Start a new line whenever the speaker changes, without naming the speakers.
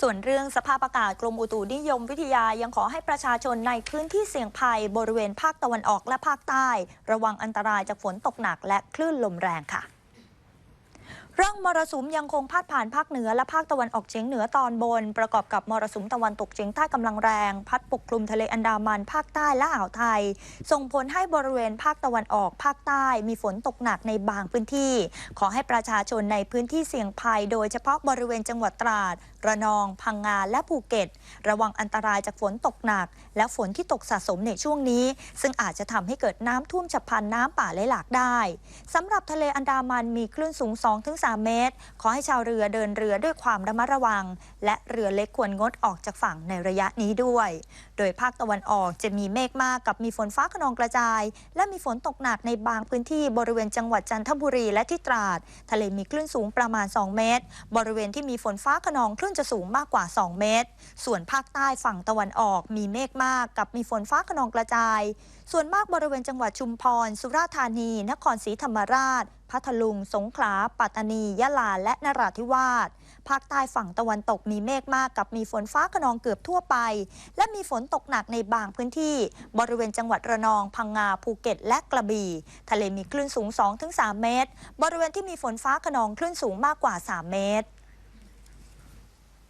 ส่วนเรื่องสภาพอากาศกรมอุตุนิยมวิทยายังขอให้ประชาชนในพื้นที่เสี่ยงภัยบริเวณภาคตะวันออกและภาคใต้ระวังอันตรายจากฝนตกหนักและคลื่นลมแรงค่ะ ร่องมรสุมยังคงพาดผ่านภาคเหนือและภาคตะวันออกเฉียงเหนือตอนบนประกอบกับมรสุมตะวันตกเฉียงใต้กำลังแรงพัดปกคลุมทะเลอันดามันภาคใต้และอ่าวไทยส่งผลให้บริเวณภาคตะวันออกภาคใต้มีฝนตกหนักในบางพื้นที่ขอให้ประชาชนในพื้นที่เสี่ยงภัยโดยเฉพาะบริเวณจังหวัดตราดระนองพังงาและภูเก็ตระวังอันตรายจากฝนตกหนักและฝนที่ตกสะสมในช่วงนี้ซึ่งอาจจะทำให้เกิดน้ำท่วมฉับพลันน้ำป่าไหลหลากได้สำหรับทะเลอันดามันมีคลื่นสูง 2-3 เมตรขอให้ชาวเรือเดินเรือด้วยความระมัดระวังและเรือเล็กควรงดออกจากฝั่งในระยะนี้ด้วยโดยภาคตะวันออกจะมีเมฆมากกับมีฝนฟ้าคะนองกระจายและมีฝนตกหนักในบางพื้นที่บริเวณจังหวัดจันทบุรีและที่ตราดทะเลมีคลื่นสูงประมาณ2เมตรบริเวณที่มีฝนฟ้าคะนองคลื่นจะสูงมากกว่า2เมตรส่วนภาคใต้ฝั่งตะวันออกมีเมฆมากกับมีฝนฟ้าคะนองกระจายส่วนมากบริเวณจังหวัดชุมพรสุราษฎร์ธานีนครศรีธรรมราชพัทลุงสงขลาปัตตานียะลาและนราธิวาสภาคใต้ฝั่งตะวันตกมีเมฆมากกับมีฝนฟ้าคะนองเกือบทั่วไปและมีฝนตกหนักในบางพื้นที่บริเวณจังหวัดระนองพังงาภูเก็ตและกระบี่ทะเลมีคลื่นสูง 2-3 เมตรบริเวณที่มีฝนฟ้าคะนองคลื่นสูงมากกว่า3 เมตร